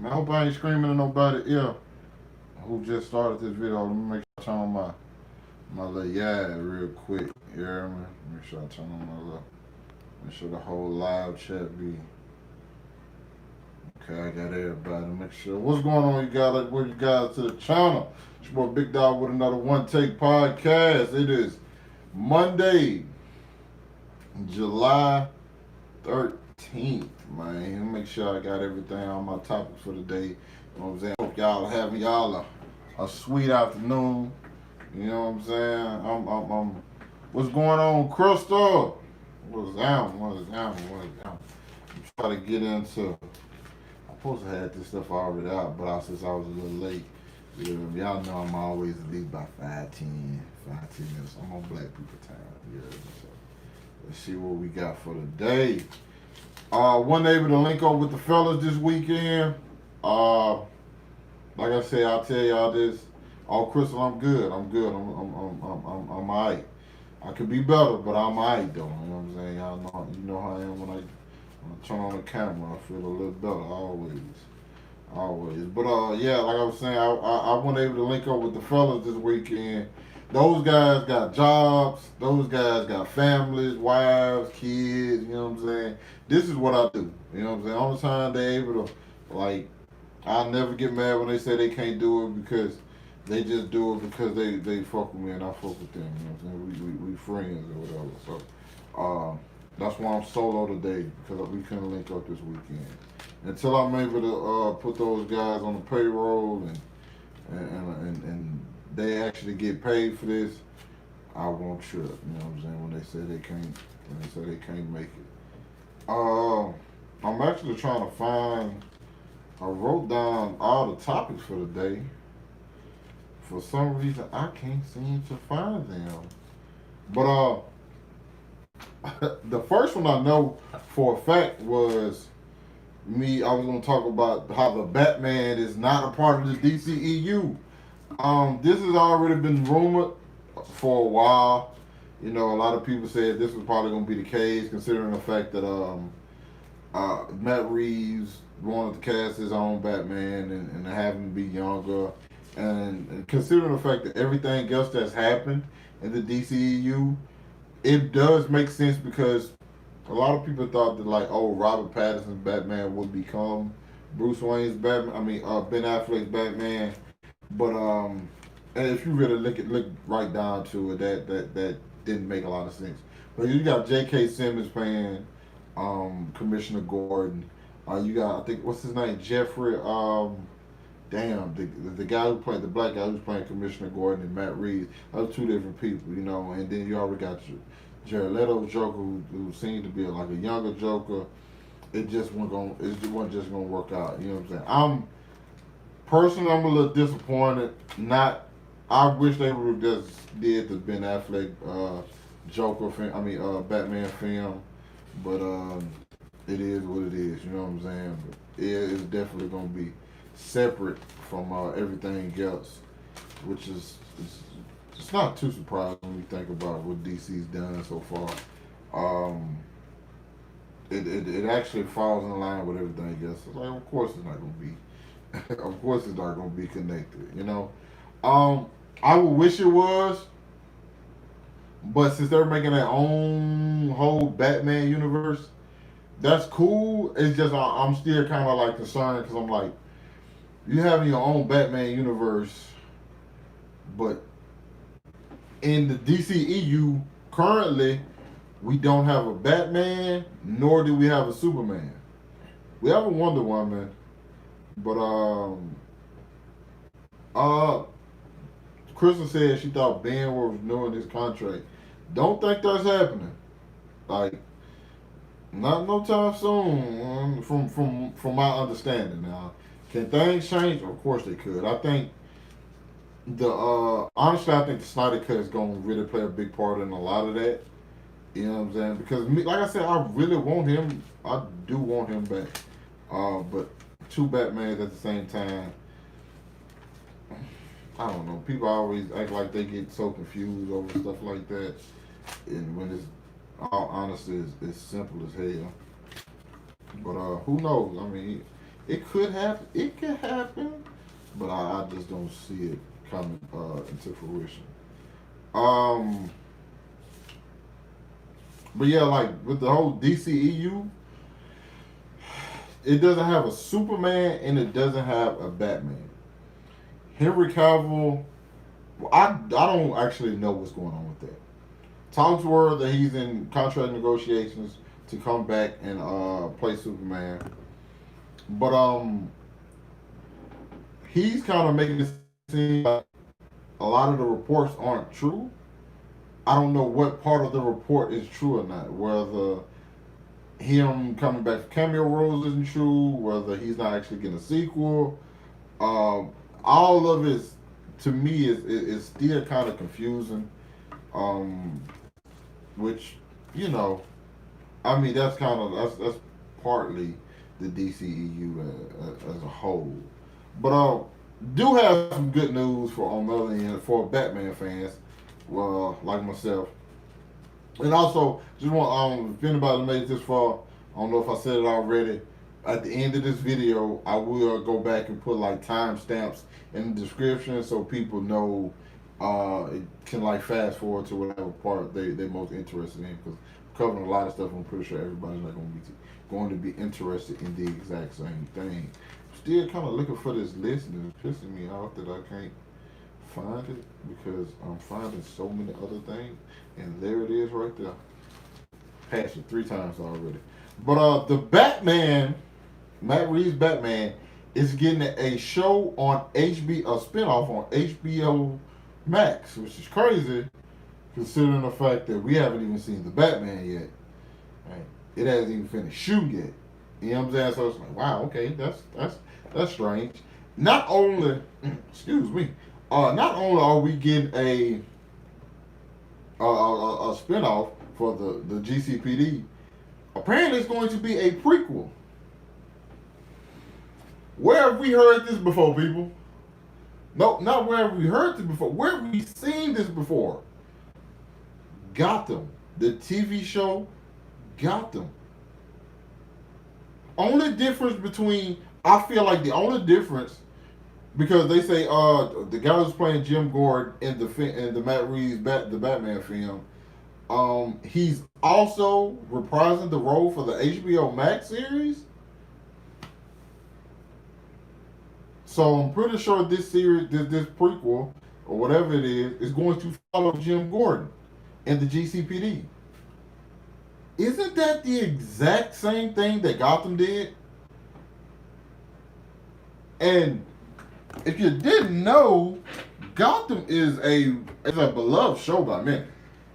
Man, I hope I ain't screaming at nobody ear who just started this video. Let me make sure I turn on my little real quick. You hear me? Make sure I turn on my little. Make sure the whole live chat be. Okay, I got everybody. Make sure. What's going on, you guys? Welcome you guys to the channel. It's your boy Big Dog with another One Take podcast. It is Monday, July 13th, man. Make sure I got everything on my topics for the day. You know what I'm saying? Hope y'all are having a sweet afternoon. You know what I'm saying? I'm what's going on, Crystal? What's down? I'm trying to get into. I'm supposed to have this stuff already out, but since I was a little late, y'all know I'm always late by 5, 10 minutes. I'm on Black people time. Yeah, so let's see what we got for the day. Wasn't able to link up with the fellas this weekend. Like I said, I'll tell y'all this. Oh, Crystal, I'm good. I'm alright. I could be better, but I'm alright though. You know what I'm saying? Y'all know, you know how I am when I turn on the camera. I feel a little better always. But yeah, like I was saying, I wasn't able to link up with the fellas this weekend. Those guys got jobs. Those guys got families, wives, kids. You know what I'm saying? This is what I do. You know what I'm saying? All the time they able to, like, I never get mad when they say they can't do it because they just do it because they fuck with me and I fuck with them. You know what I'm saying? We friends or whatever. So that's why I'm solo today, because we couldn't link up this weekend. Until I'm able to put those guys on the payroll and they actually get paid for this, I won't trip. You know what I'm saying? When they say they can't make it. I'm actually trying to find. I wrote down all the topics for the day. For some reason, I can't seem to find them. But the first one I know for a fact was me. I was gonna talk about how the Batman is not a part of the DCEU. This has already been rumored for a while. You know, a lot of people said this was probably gonna be the case, considering the fact that Matt Reeves wanted to cast his own Batman and have him be younger. And considering the fact that everything else that's happened in the DCEU, it does make sense because a lot of people thought that, like, oh, Robert Pattinson's Batman would become Bruce Wayne's Batman. I mean, Ben Affleck's Batman. But and if you really look right down to it, that didn't make a lot of sense. But you got J.K. Simmons playing Commissioner Gordon. You got, I think, what's his name, Jeffrey. The guy who played, the black guy who's playing Commissioner Gordon, and Matt Reeves. Those two different people, you know. And then you already got Jared Leto's Joker, who seemed to be like a younger Joker. It wasn't just gonna work out. You know what I'm saying? I'm a little disappointed. I wish they would have just did the Ben Affleck Joker film. I mean, Batman film. But it is what it is. You know what I'm saying? But it's definitely gonna be separate from everything else, which is it's not too surprising when you think about what DC's done so far. It actually falls in line with everything else. It's like, of course it's not gonna be. Of course it's not gonna be connected. You know. I would wish it was, but since they're making their own whole Batman universe, that's cool. It's just I'm still kind of like concerned because I'm like, you have your own Batman universe, but in the DCEU currently, we don't have a Batman, nor do we have a Superman. We have a Wonder Woman, but Crystal said she thought Ben was renewing his contract. Don't think that's happening. Like, not no time soon. From my understanding now. Can things change? Of course they could. I think honestly, I think the Snyder Cut is going to really play a big part in a lot of that. You know what I'm saying? Because like I said, I really want him. I do want him back. But two Batmans at the same time. I don't know. People always act like they get so confused over stuff like that, and when it's all honesty, it's simple as hell. But who knows? I mean, It could happen. It could happen, but I just don't see it coming into fruition. Um, but yeah, like with the whole DCEU, it doesn't have a Superman and it doesn't have a Batman. Henry Cavill, well, I don't actually know what's going on with that. Talks were that he's in contract negotiations to come back and play Superman, but he's kind of making it seem like a lot of the reports aren't true. I don't know what part of the report is true or not. Whether him coming back for cameo roles isn't true, whether he's not actually getting a sequel. All of it, to me, is still kind of confusing. Um, which, you know, I mean, that's partly the DCEU as a whole. But do have some good news for on the other end for Batman fans, like myself. And also, just want if anybody made it this far, I don't know if I said it already. At the end of this video, I will go back and put like timestamps in the description so people know it can like fast forward to whatever part they're most interested in, because covering a lot of stuff. I'm pretty sure everybody's not going to be interested in the exact same thing. Still kind of looking for this list, and it's pissing me off that I can't find it because I'm finding so many other things, and there it is right there. Passed it 3 times already. But the Batman, Matt Reeves' Batman, is getting a show on HBO, a spinoff on HBO Max, which is crazy considering the fact that we haven't even seen the Batman yet. Right? It hasn't even finished shooting yet. You know what I'm saying? So it's like, wow, okay, that's strange. Not only, excuse me, not only are we getting a spinoff for the GCPD, apparently it's going to be a prequel. Where have we heard this before, people? No, not where have we heard this before. Where have we seen this before? Gotham, the TV show Gotham. Only difference between, I feel like the only difference, because they say the guy who's playing Jim Gordon in the Matt Reeves the Batman film, he's also reprising the role for the HBO Max series. So I'm pretty sure this series, this prequel or whatever it is going to follow Jim Gordon and the GCPD. Isn't that the exact same thing that Gotham did? And if you didn't know, Gotham is a beloved show by many.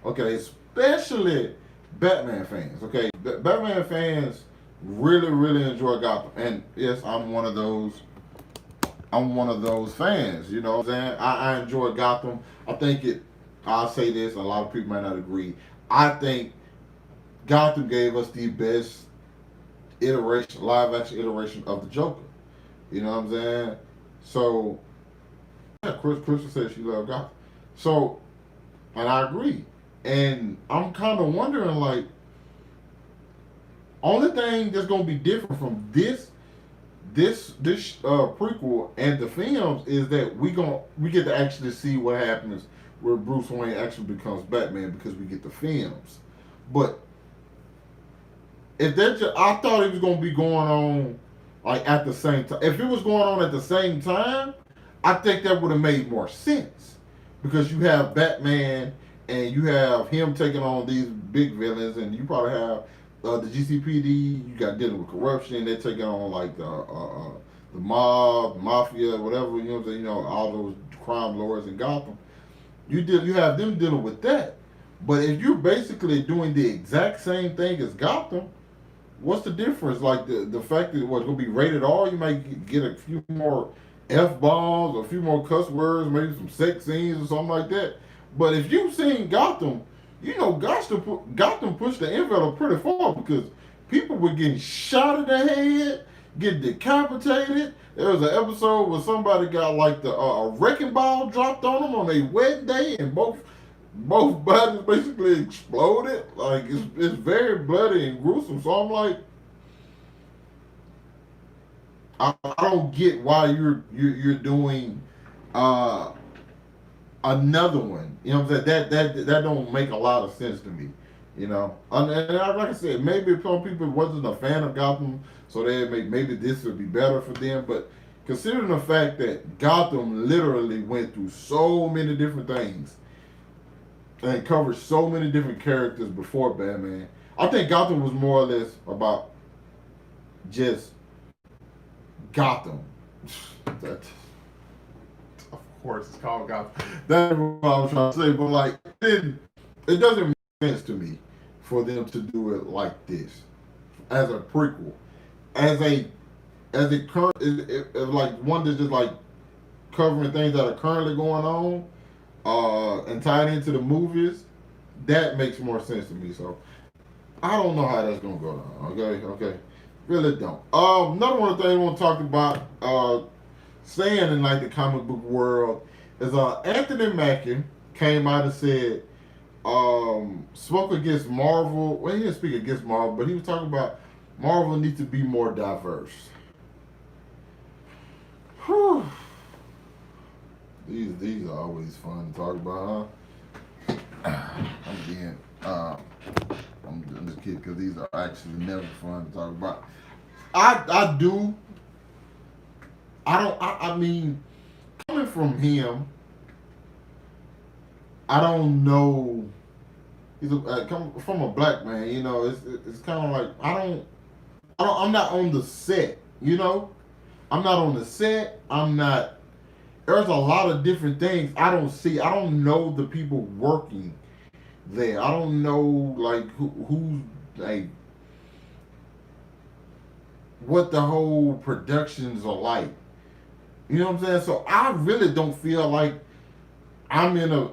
Okay, especially Batman fans. Okay, Batman fans really enjoy Gotham, and yes, I'm one of those fans. You know what I'm saying? I enjoy Gotham. I think I'll say this. A lot of people might not agree. I think Gotham gave us the best live action iteration of the Joker. You know what I'm saying? So, yeah, Crystal said she loved Gotham. So, and I agree. And I'm kind of wondering, like, only thing that's gonna be different from this prequel and the films is that we get to actually see what happens where Bruce Wayne actually becomes Batman, because we get the films. But if I thought it was gonna be going on like at the same time. If it was going on at the same time, I think that would have made more sense, because you have Batman and you have him taking on these big villains, and you probably have the GCPD. You got dealing with corruption. They're taking on like the mob, mafia, whatever. You know what I'm saying? You know, all those crime lords in Gotham. You have them dealing with that. But if you're basically doing the exact same thing as Gotham, what's the difference? Like the fact that it's going to be rated R, you might get a few more F-bombs, a few more cuss words, maybe some sex scenes or something like that. But if you've seen Gotham, you know Gotham pushed the envelope pretty far, because people were getting shot in the head, getting decapitated. There was an episode where somebody got like a wrecking ball dropped on them on their wedding day, and both bodies basically exploded. Like it's very bloody and gruesome. So I'm like, I don't get why you're doing uh another one. You know what I'm saying? That don't make a lot of sense to me. You know, like I said, maybe some people wasn't a fan of Gotham, so maybe this would be better for them. But considering the fact that Gotham literally went through so many different things and covered so many different characters before Batman, I think Gotham was more or less about just Gotham. That, of course, it's called Gotham. That's what I was trying to say. But like, it doesn't make sense to me for them to do it like this as a prequel, as a current, like one that's just like covering things that are currently going on, and tied into the movies. That makes more sense to me. So I don't know how that's gonna go down. Okay, really don't. Another one of the things I want to talk about, saying in like the comic book world, is Anthony Mackie came out and said, spoke against Marvel. Well, he didn't speak against Marvel, but he was talking about Marvel needs to be more diverse. Whew. These are always fun to talk about, huh? Again, I'm just kidding because these are actually never fun to talk about. I do. I don't. I mean, coming from him, I don't know. He's coming from a black man. You know, it's kind of like I'm not on the set. You know, I'm not on the set. I'm not. There's a lot of different things I don't see. I don't know the people working there. I don't know like who's like what the whole productions are like. You know what I'm saying? So I really don't feel like I'm in a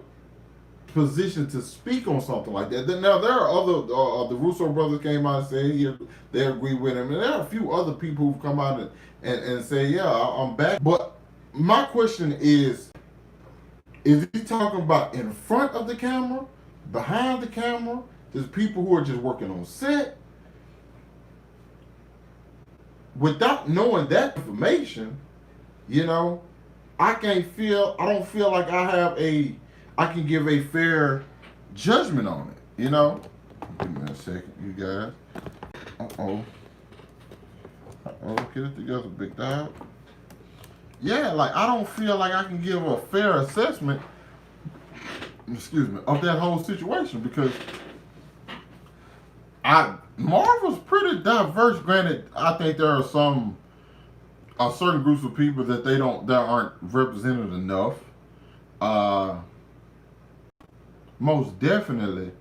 position to speak on something like that. Now there are other the Russo brothers came out and said they agree with him, and there are a few other people who've come out and say, yeah, I'm back. But my question is he talking about in front of the camera, behind the camera? There's people who are just working on set. Without knowing that information, you know, I don't feel like I can give a fair judgment on it, you know? Give me a second, you guys. Get it together, big dog. Yeah, like I don't feel like I can give a fair assessment, of that whole situation because Marvel's pretty diverse. Granted, I think there are certain groups of people that aren't represented enough. Most definitely,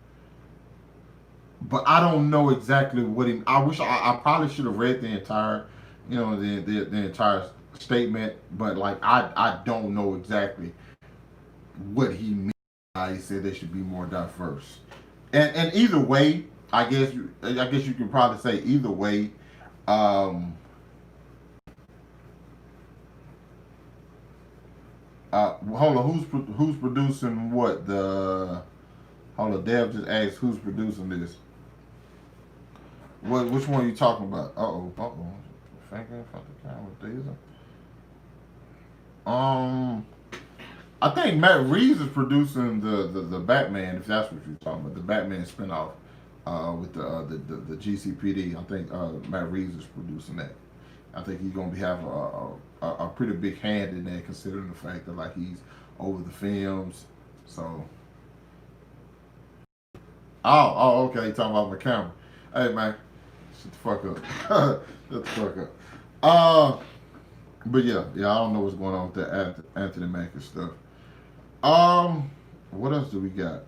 but I don't know exactly what he. I wish I probably should have read the entire, the entire statement, but like I don't know exactly what he meant. He said they should be more diverse, and either way, I guess you can probably say either way. Hold on, who's producing what? Hold on, Dev just asked who's producing this. Which one are you talking about? Thinking in front of the camera, Deezer. I think Matt Reeves is producing the Batman, if that's what you're talking about, the Batman spinoff with the GCPD. I think Matt Reeves is producing that. I think he's gonna have a pretty big hand in that, considering the fact that like he's over the films. So, okay, you talking about my camera. Hey man, shut the fuck up. Shut the fuck up. But yeah, I don't know what's going on with that Anthony Mackie stuff. What else do we got?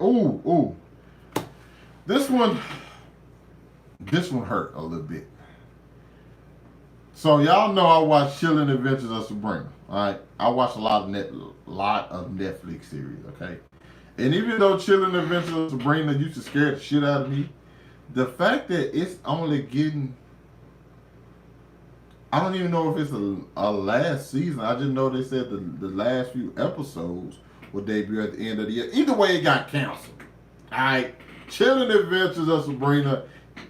Ooh, this one hurt a little bit. So y'all know I watch Chilling Adventures of Sabrina. All right, I watch a lot of Netflix series. Okay, and even though Chilling Adventures of Sabrina used to scare the shit out of me, the fact that it's only getting, I don't even know if it's a last season. I just know they said the last few episodes will debut at the end of the year. Either way, it got canceled. All right, Chilling Adventures of Sabrina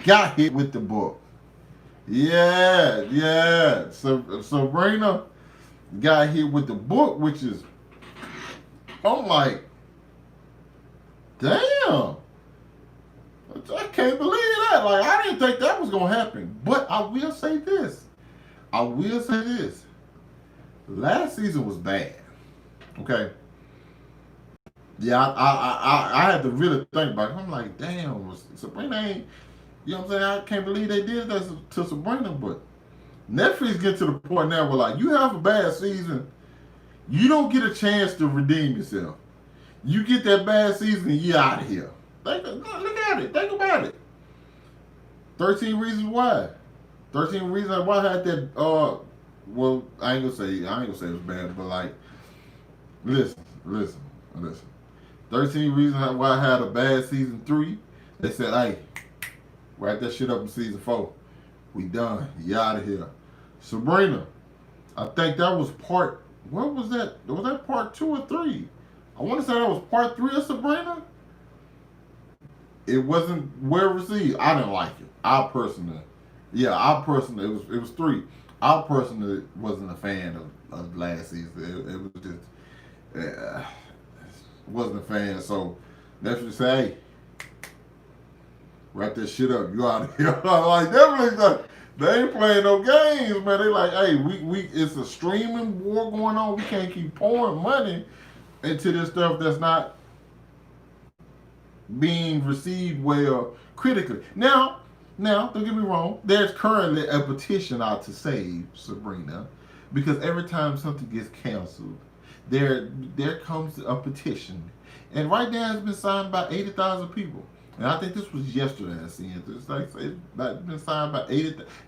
got hit with the book. Yeah. So Sabrina got hit with the book, which is, I'm like, damn. I can't believe that. Like, I didn't think that was gonna happen. But I will say this. I will say this. Last season was bad. Okay. Yeah, I had to really think about it. I'm like, damn, Sabrina ain't. You know what I'm saying? I can't believe they did that to Sabrina. But Netflix get to the point now where, like, you have a bad season, you don't get a chance to redeem yourself. You get that bad season, you out of here. Look at it. Think about it. 13 Reasons Why. 13 Reasons Why had that. Well, I ain't gonna say it was bad, but like, listen. 13 Reasons Why I had a bad season 3. They said, hey, write that shit up in season 4. We done. You out of here. Sabrina, I think that was part. What was that? Was that part 2 or 3? I want to say that was part 3 of Sabrina. It wasn't well received. I didn't like it. I personally, it was 3. I personally wasn't a fan of last season. It was just, wasn't a fan. So Netflix say, hey, wrap that shit up. You out of here. Like, definitely, they ain't playing no games, man. They like, hey, we it's a streaming war going on. We can't keep pouring money into this stuff that's not being received well critically. Now, don't get me wrong. There's currently a petition out to save Sabrina, because every time something gets canceled, there comes a petition, and right now it's been signed by 80,000 people. And I think this was yesterday. I seen it. It's like it's been signed by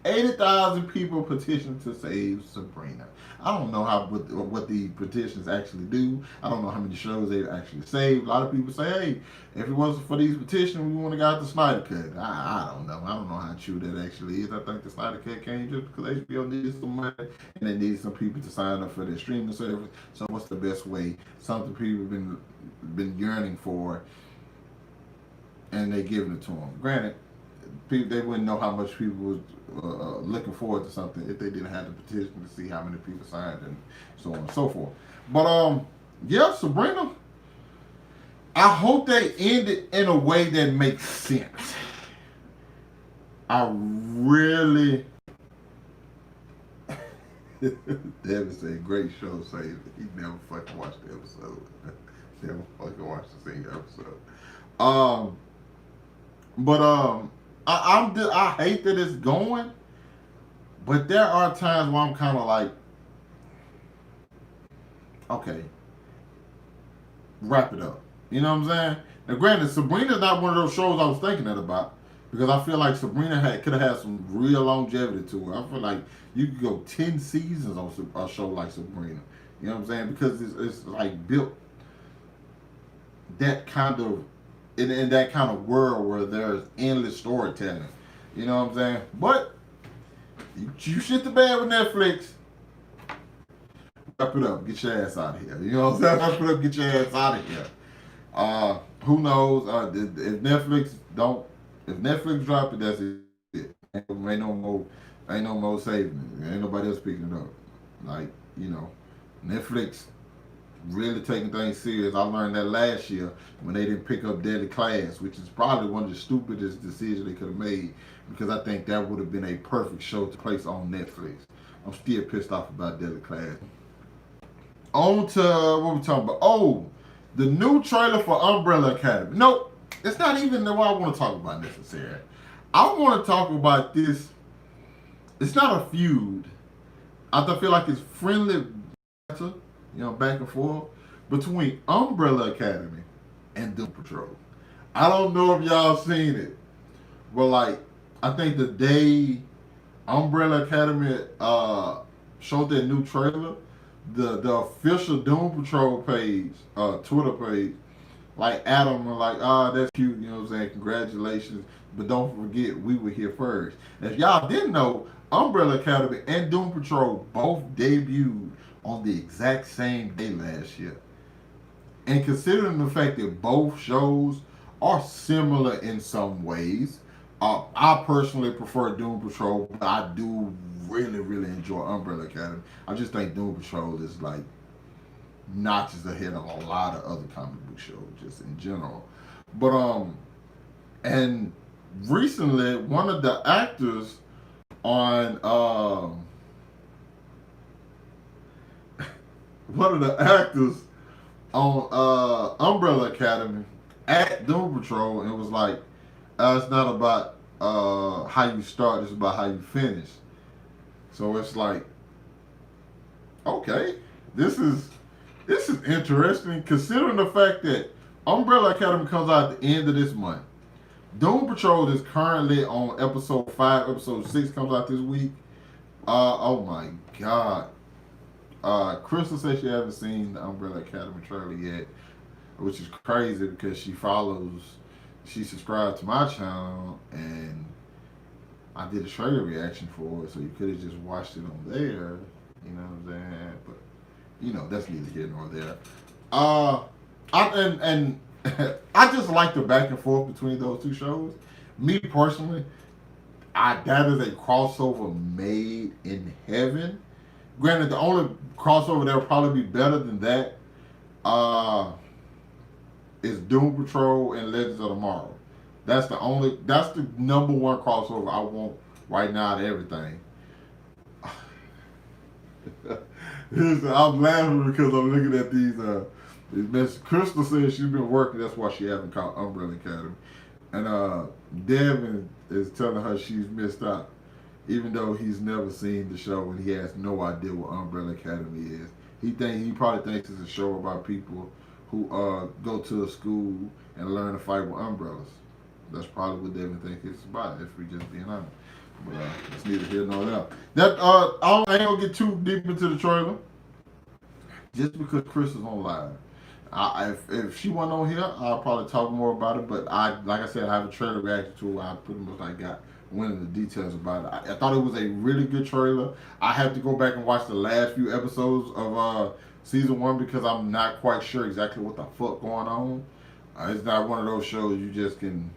80,000 people petitioned to save Sabrina. I don't know what the petitions actually do. I don't know how many shows they actually saved. A lot of people say, hey, if it wasn't for these petitions, we wouldn't have got the Snyder Cut. I don't know. I don't know how true that actually is. I think the Snyder Cut came just because HBO needed some money and they needed some people to sign up for their streaming service. So what's the best way? Something people have been yearning for, and they giving it to them. Granted, people, they wouldn't know how much people was looking forward to something if they didn't have the petition to see how many people signed and so on and so forth. But yeah, Sabrina, I hope they end it in a way that makes sense. I really David said, great show, say he never fucking watched the episode. Never fucking watched the single episode. I hate that it's going, but there are times where I'm kind of like, okay, wrap it up. You know what I'm saying? Now, granted, Sabrina's not one of those shows I was thinking that about, because I feel like Sabrina could have had some real longevity to her. I feel like you could go 10 seasons on a show like Sabrina. You know what I'm saying? Because it's like built that kind of in that kind of world where there's endless storytelling. You know what I'm saying? But you shit the bed with Netflix. Wrap it up. Get your ass out of here. You know what I'm saying? Wrap it up. Get your ass out of here. Who knows? If Netflix drop it, that's it. Ain't no more saving it. Ain't nobody else picking it up. Like, you know, Netflix really taking things serious. I learned that last year when they didn't pick up Deadly Class, which is probably one of the stupidest decisions they could have made, because I think that would have been a perfect show to place on Netflix. I'm still pissed off about Deadly Class. On to what we're talking about. Oh, the new trailer for Umbrella Academy. No, it's not even what I want to talk about necessarily. I want to talk about this. It's not a feud. I feel like it's friendly, back and forth between Umbrella Academy and Doom Patrol. I don't know if y'all seen it, but like, I think the day Umbrella Academy showed their new trailer, the official Doom Patrol page, Twitter page, like Adam were like, that's cute, you know what I'm saying, congratulations, but don't forget we were here first. If y'all didn't know, Umbrella Academy and Doom Patrol both debuted on the exact same day last year. And considering the fact that both shows are similar in some ways, I personally prefer Doom Patrol, but I do really, really enjoy Umbrella Academy. I just think Doom Patrol is like notches ahead of a lot of other comic book shows, just in general. But and recently one of the actors on one of the actors on Umbrella Academy at Doom Patrol and was like, it's not about how you start, it's about how you finish. So it's like, okay, this is interesting considering the fact that Umbrella Academy comes out at the end of this month. Doom Patrol is currently on episode 5. Episode 6 comes out this week. Oh my god. Crystal says she hasn't seen the Umbrella Academy trailer yet, which is crazy because she subscribed to my channel and I did a trailer reaction for it, so you could have just watched it on there. You know what I'm saying? But you know, that's neither here nor there. I just like the back and forth between those two shows. Me personally, that is a crossover made in heaven. Granted, the only crossover that will probably be better than that is Doom Patrol and Legends of Tomorrow. That's the number one crossover I want right now to everything. I'm laughing because I'm looking at these messages. Crystal says she's been working, that's why she hasn't called Umbrella Academy. And Devin is telling her she's missed out, even though he's never seen the show and he has no idea what Umbrella Academy is. He probably thinks it's a show about people who go to a school and learn to fight with umbrellas. That's probably what Devin thinks it's about, if we just being honest. But it's neither here nor there. I ain't gonna get too deep into the trailer, just because Chris is on live. If she wasn't on here, I'll probably talk more about it. But like I said, I have a trailer reaction to it. I pretty much got one of the details about it. I thought it was a really good trailer. I have to go back and watch the last few episodes of season 1 because I'm not quite sure exactly what the fuck going on. It's not one of those shows you just can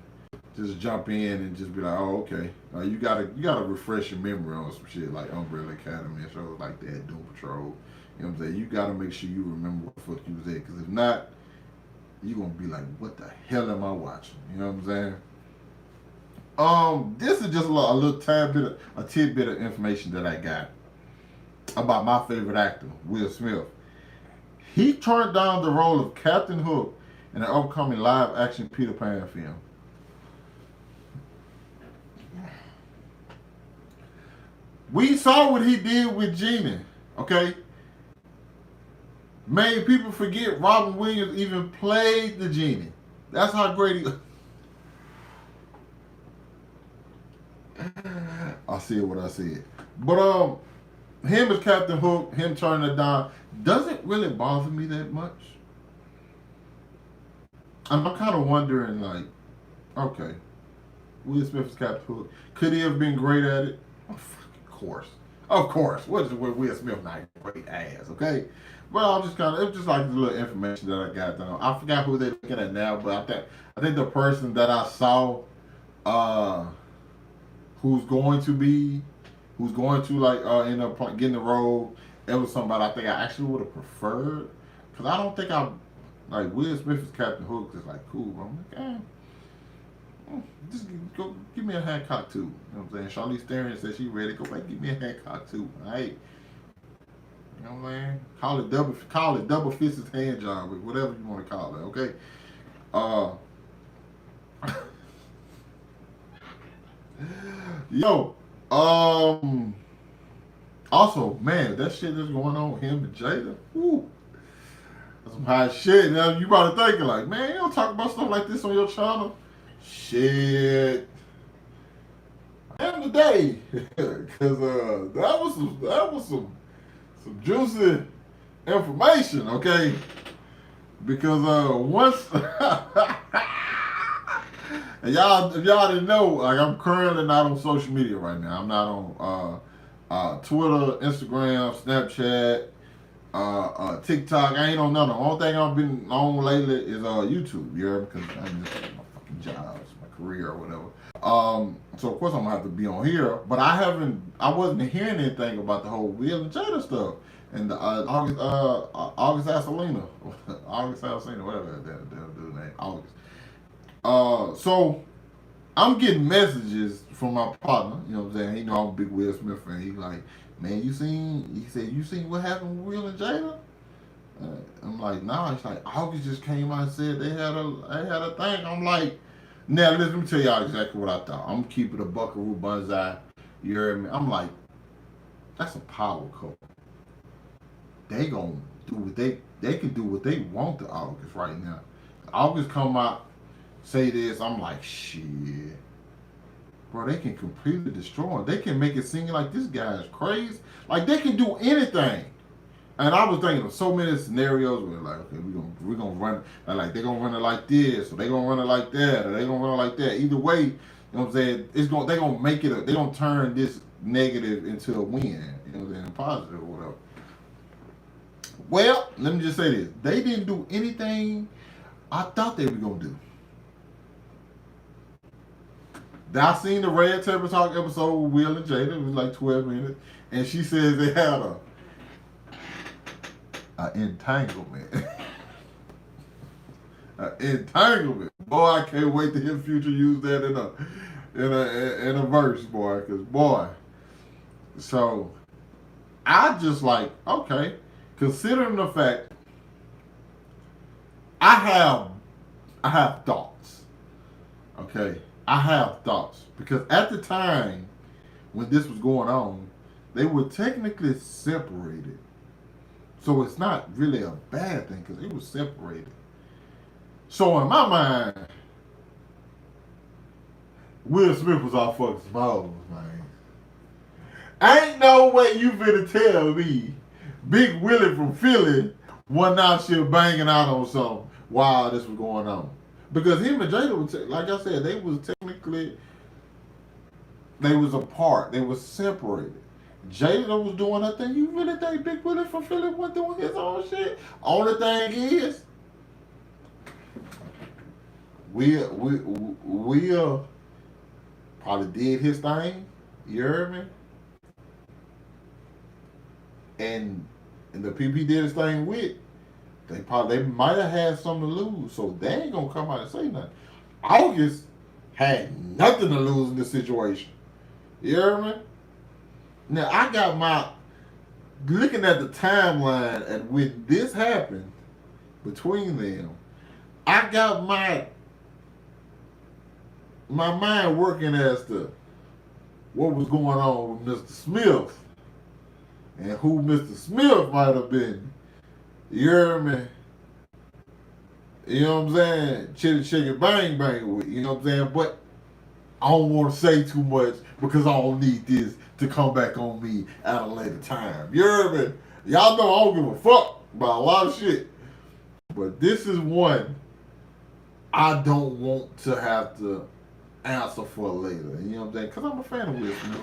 just jump in and just be like, oh, okay. You gotta refresh your memory on some shit like Umbrella Academy and shows like that, Doom Patrol. You know what I'm saying? You gotta make sure you remember what the fuck you was at, because if not, you're gonna be like, what the hell am I watching? You know what I'm saying? This is just a tidbit of information that I got about my favorite actor, Will Smith. He turned down the role of Captain Hook in an upcoming live-action Peter Pan film. We saw what he did with Genie, okay? Made people forget Robin Williams even played the Genie. That's how great he... I said what I said. But him as Captain Hook, him turning it down, doesn't really bother me that much. I'm kind of wondering, like, okay, Will Smith as Captain Hook, could he have been great at it? Oh, of course. What is Will Smith not great ass? Okay, well, I'm just it's just like the little information that I got down. I forgot who they're looking at now, but I think the person that I saw, who's going to like end up getting the role, it was somebody I think I actually would have preferred, because I don't think like Will Smith as Captain Hook is like cool. I'm like, just go give me a Hancock too. You know what I'm saying? Charlize Theron said she ready. Go back, give me a Hancock too. Alright. You know what I'm saying? Call it double fisted hand job, whatever you want to call it, okay? Yo, also, man, that shit that's going on with him and Jada, woo, that's some high shit. Now you probably thinking like, man, you don't talk about stuff like this on your channel. Shit. And today, because that was some juicy information, okay? Because once and if y'all didn't know, like, I'm currently not on social media right now. I'm not on Twitter, Instagram, Snapchat, TikTok. I ain't on none of them. The only thing I've been on lately is YouTube. You heard me? Because I'm just my fucking job, my career or whatever. So of course I'm gonna have to be on here, but I wasn't hearing anything about the whole Will and Jada stuff and the August Asalina, August Asalina, whatever that dude's name, August. So I'm getting messages from my partner. You know what I'm saying? He know I'm a big Will Smith fan. He like, man, you seen? He said, you seen what happened with Will and Jada? I'm like, nah. He's like, August just came out and said they had a thing. I'm like, now let me tell y'all exactly what I thought. I'm keeping a Buckaroo Banzai. You heard me? I'm like, that's a power couple. They gonna do what they can do what they want to August right now. August come out, say this. I'm like, shit, bro. They can completely destroy him. They can make it seem like this guy is crazy. Like they can do anything. And I was thinking of so many scenarios where like, okay, we're gonna run, like they're gonna run it like this, or they're gonna run it like that, or they're gonna run it like that. Either way, you know what I'm saying, they're gonna make it they're gonna turn this negative into a win, you know what I'm saying, positive or whatever. Well, let me just say this. They didn't do anything I thought they were gonna do. I seen the Red Table Talk episode with Will and Jada. It was like 12 minutes. And she says they had an entanglement. An entanglement. Boy, I can't wait to hear Future use that in a verse, boy. Cause boy. So I just like, okay, considering the fact I have thoughts. Okay. I have thoughts. Because at the time when this was going on, they were technically separated. So it's not really a bad thing because it was separated. So in my mind, Will Smith was all fucking balls, man. Ain't no way you finna tell me Big Willie from Philly wasn't out here banging out on something while this was going on. Because him and Jada was, like I said, they was apart. They was separated. Jada was doing her thing. You really think Big Willie from Philly was doing his own shit? Only thing is, Will probably did his thing. You heard me? And the people he did his thing with, they might have had something to lose, so they ain't gonna come out and say nothing. August had nothing to lose in this situation. You hear me? Now I got looking at the timeline and when this happened between them, I got my mind working as to what was going on with Mr. Smith and who Mr. Smith might have been. You hear me? You know what I'm saying? Chitty chitty bang bang with, you know what I'm saying? But I don't want to say too much because I don't need this to come back on me at a later time. You hear me? Y'all know I don't give a fuck about a lot of shit. But this is one I don't want to have to answer for later. You know what I'm saying? Because I'm a fan of Will Smith.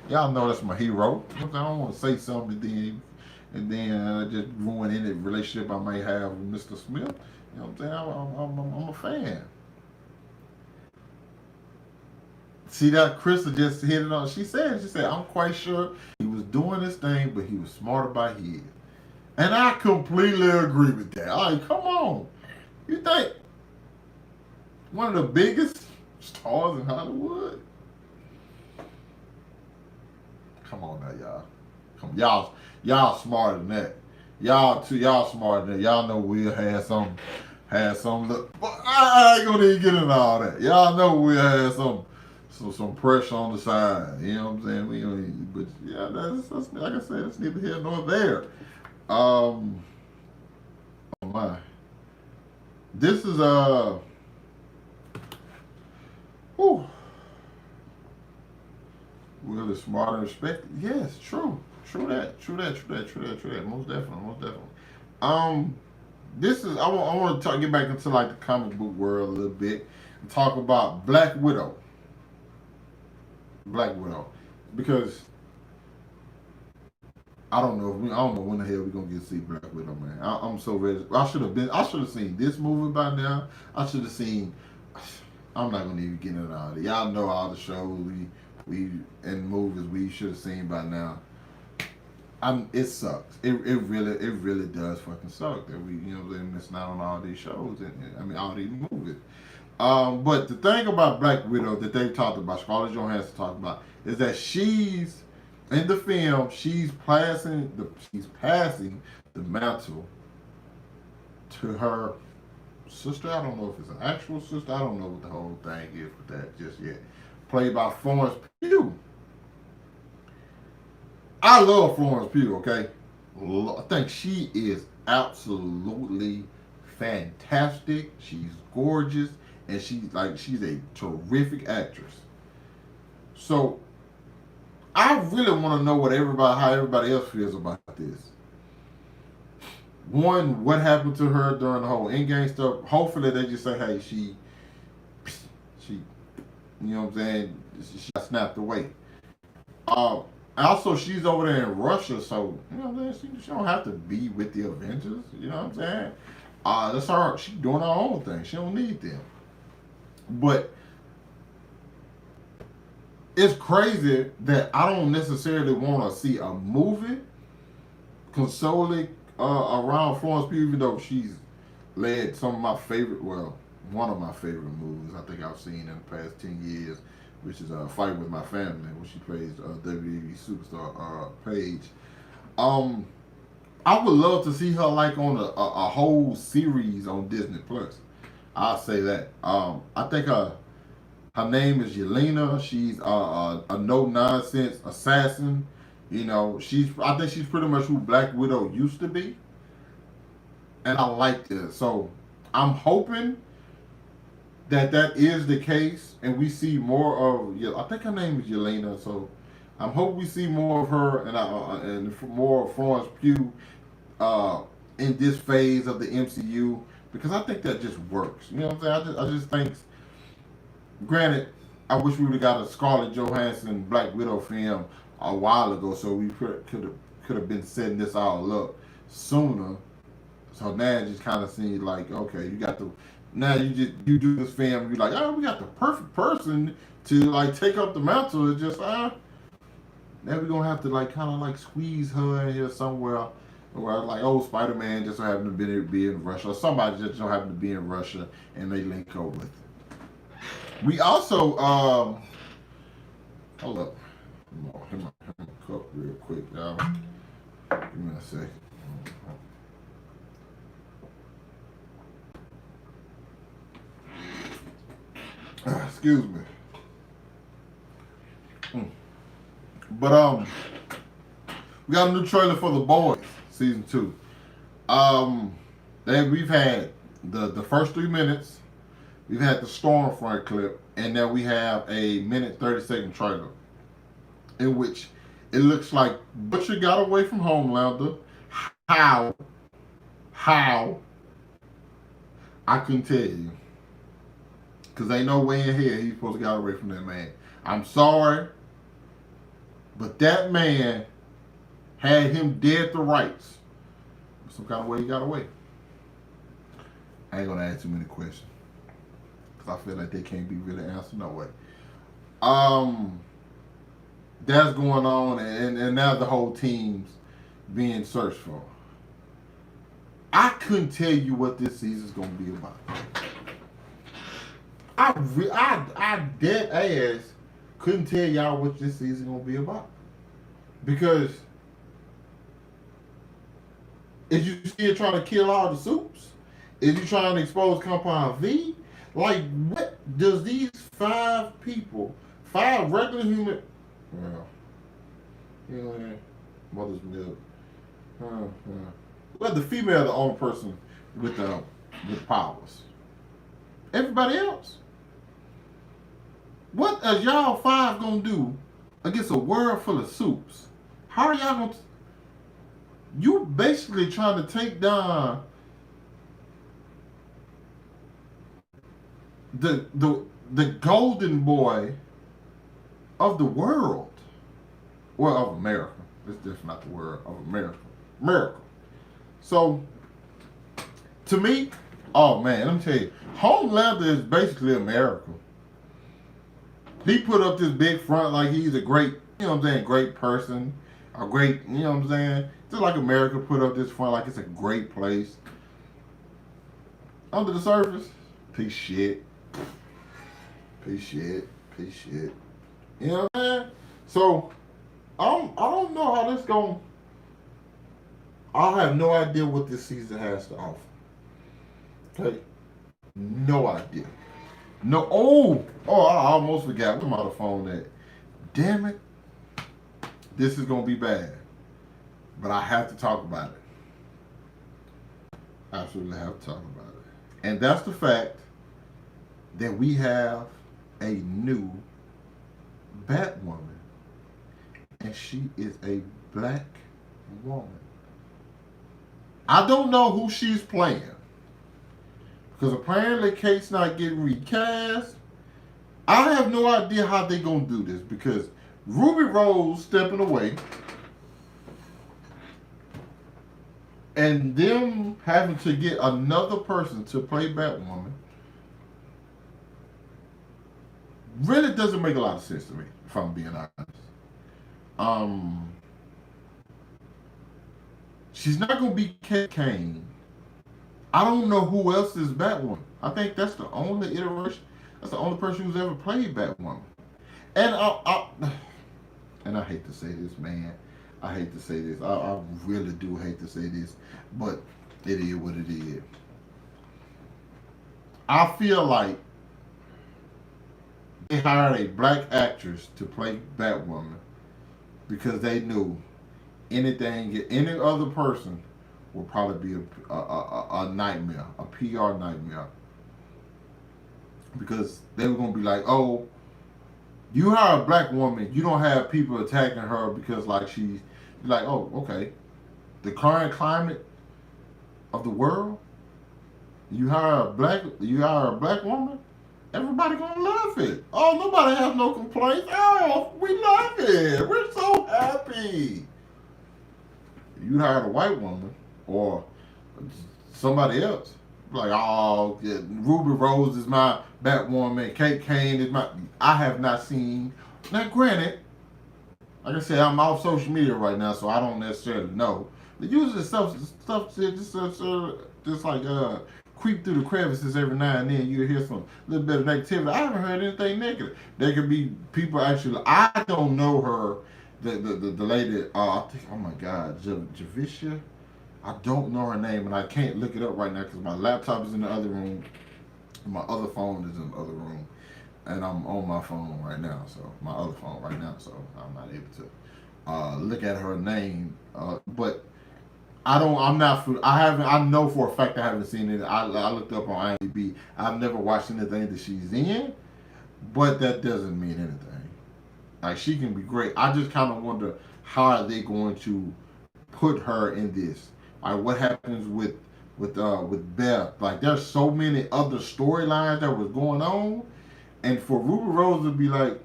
Y'all know that's my hero. I don't want to say something and then just ruin any relationship I may have with Mr. Smith. You know what I'm saying? I'm a fan. See that Krista just hit it on. She said, I'm quite sure he was doing his thing, but he was smart about his. And I completely agree with that. Like, come on. You think one of the biggest stars in Hollywood? Come on now, y'all. Y'all smarter than that. Y'all smarter than that. Y'all know Will had some look. But I ain't gonna even get into all that. Y'all know Will had some pressure on the side. You know what I'm saying? We don't, but yeah, that's like I said, it's neither here nor there. Oh my. This is whew. Will is smart and respected. Yes, true. True that. Most definitely. This is I want to get back into like the comic book world a little bit and talk about Black Widow. Because I don't know when the hell we're gonna get to see Black Widow, man. I'm so ready. I should have seen this movie by now. I should have seen I'm not gonna even get into all that. Y'all know all the shows we and movies we should have seen by now. It sucks. It really does fucking suck that we, you know, they're missing out on all these shows and I mean all these movies. But the thing about Black Widow that they've talked about, Scarlett Johansson talked about, is that she's in the film. She's passing the mantle to her sister. I don't know if it's an actual sister. I don't know what the whole thing is with that just yet. Played by Florence Pugh. I love Florence Pugh. Okay, I think she is absolutely fantastic. She's gorgeous, and she's a terrific actress. So I really want to know how everybody else feels about this. One, what happened to her during the whole Endgame stuff? Hopefully they just say, hey, she, you know what I'm saying? She got snapped away. Also, she's over there in Russia, so you know what I'm saying. She don't have to be with the Avengers. You know what I'm saying? That's her. She's doing her own thing. She don't need them. But it's crazy that I don't necessarily want to see a movie solely around Florence Pugh, even though she's led some of my one of my favorite movies I think I've seen in the past 10 years, which is Fight With My Family, where she plays WWE superstar Paige. I would love to see her like on a whole series on Disney Plus. I'll say that. I think her name is Yelena. She's a no nonsense assassin. You know, I think she's pretty much who Black Widow used to be, and I like this. So I'm hoping that is the case, and we see more of. I think her name is Yelena. So I'm hoping we see more of her and more of Florence Pugh in this phase of the MCU, because I think that just works. You know what I'm saying? I just think. Granted, I wish we would have got a Scarlett Johansson Black Widow film a while ago, so we could have been setting this all up sooner. So now it just kind of seems like, okay, you do this film, you're like, oh, we got the perfect person to like take up the mantle. It's just now we're gonna have to like kind of like squeeze her in here somewhere. Where like, oh, Spider-Man just so happened to be in Russia, or somebody just so happened to be in Russia, and they link up with it. We also hold up. Hit my cup real quick, y'all. Give me a second. Excuse me. But we got a new trailer for The Boys season 2. We've had the first 3 minutes. We've had the Stormfront clip, and then we have a minute 30-second trailer in which it looks like Butcher got away from Homelander. How? I couldn't tell you. Because ain't no way in hell he's supposed to get away from that man. I'm sorry, but that man had him dead to rights. Some kind of way he got away. I ain't going to ask too many questions, because I feel like they can't be really answered no way. That's going on, and now the whole team's being searched for. I couldn't tell you what this season's going to be about. I dead ass couldn't tell y'all what this season's going to be about. Because is you still trying to kill all the soups? Is you trying to expose Compound V? Like, what does these 5 regular human, well, you know, mother's milk. Well, the female, the only person with powers. Everybody else. What are y'all 5 gonna do against a world full of soups? How are y'all gonna? You basically trying to take down the golden boy of the world. Well, of America. It's just not the world, of America. America. So, to me, oh man, let me tell you, Homelander is basically America. He put up this big front like he's a great, you know what I'm saying, great person, a great, you know what I'm saying. Just like America put up this front like it's a great place. Under the surface, piece shit, piece shit, piece shit. You know what I'm saying? So I don't know how this going. I have no idea what this season has to offer. Okay, no idea. No. I almost forgot. I'm on the phone. That. Damn it. This is gonna be bad, but I have to talk about it. Absolutely have to talk about it. And that's the fact that we have a new Batwoman, and she is a black woman. I don't know who she's playing because apparently Kate's not getting recast. I have no idea how they gonna do this because Ruby Rose stepping away and them having to get another person to play Batwoman really doesn't make a lot of sense to me, if I'm being honest. She's not gonna be Kate Kane. I don't know who else is Batwoman. I think that's the only iteration. That's the only person who's ever played Batwoman. And I hate to say this, man. I hate to say this. I really do hate to say this, but it is what it is. I feel like they hired a black actress to play Batwoman because they knew any other person will probably be a nightmare, a PR nightmare. Because they were going to be like, oh, you hire a black woman, you don't have people attacking her because like she's like, oh, okay. The current climate of the world, you hire a black woman, everybody gonna love it. Oh, nobody has no complaints. Oh, we love it. We're so happy. You hire a white woman or somebody else. Like, oh, yeah, Ruby Rose is my Batwoman. Kate Kane is my. I have not seen. Now, granted, like I said, I'm off social media right now, so I don't necessarily know. But usually stuff just like creep through the crevices every now and then. You hear some little bit of negativity. I haven't heard anything negative. There could be people actually. I don't know her. The lady. I think. Oh my God, Javisha. I don't know her name, and I can't look it up right now because my laptop is in the other room. My other phone is in the other room, and I'm on my phone right now. So my other phone right now, so I'm not able to look at her name. But I don't. I'm not. I haven't. I know for a fact I haven't seen it. I looked up on IMDb. I've never watched anything that she's in, but that doesn't mean anything. Like she can be great. I just kind of wonder how are they going to put her in this. Like what happens with Beth? Like there's so many other storylines that was going on, and for Ruby Rose to be like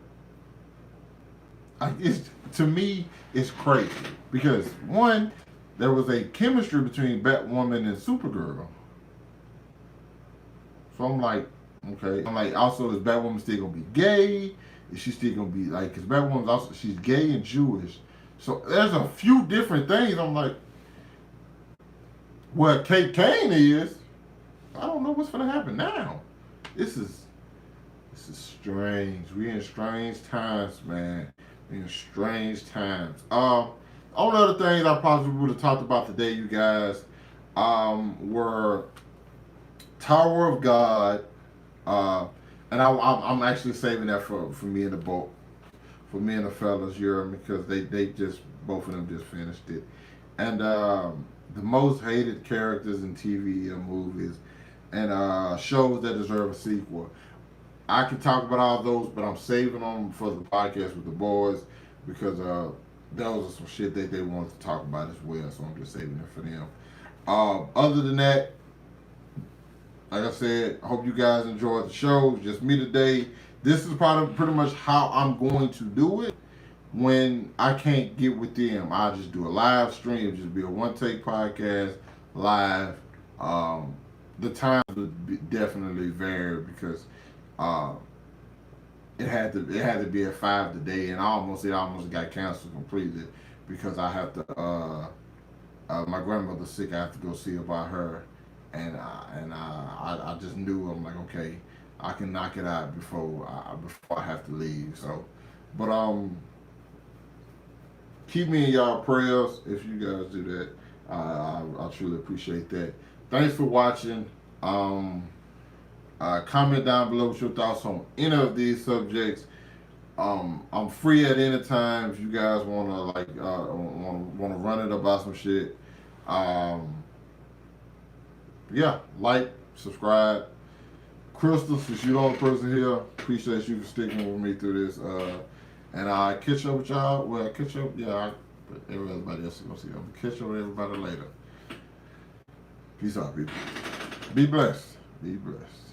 it's to me it's crazy because one there was a chemistry between Batwoman and Supergirl. So I'm like, okay. I'm like, also is Batwoman still gonna be gay? Is she still gonna be like? Because Batwoman's also she's gay and Jewish. So there's a few different things. I'm like. What Kate Kane is, I don't know what's gonna happen now. This is strange. We're in strange times, man. We're in strange times. All the other things I possibly would have talked about today, you guys, were Tower of God, and I'm actually saving that for me and the boat, for me and the fellas, because they just both of them just finished it, and the most hated characters in TV and movies and shows that deserve a sequel. I can talk about all those, but I'm saving them for the podcast with the boys because those are some shit that they wanted to talk about as well, so I'm just saving it for them. Other than that, like I said, I hope you guys enjoyed the show. Just me today. This is probably pretty much how I'm going to do it. When I can't get with them, I'll just do a live stream, just be a one-take podcast, live. The times would definitely vary because it had to be at 5 today, and it almost got canceled completely because I have to my grandmother's sick. I have to go see about her, and I just knew, I'm like, okay, I can knock it out before I have to leave. So, but keep me in y'all prayers if you guys do that. I truly appreciate that. Thanks for watching. Comment down below with your thoughts on any of these subjects. I'm free at any time if you guys wanna wanna run it about some shit. Um, yeah, like, subscribe. Crystal, since you're the only person here, appreciate you for sticking with me through this. And I catch up with y'all. Well, catch up. Yeah, everybody else is gonna see. I'm catch up with everybody later. Peace out, people. Be blessed. Be blessed.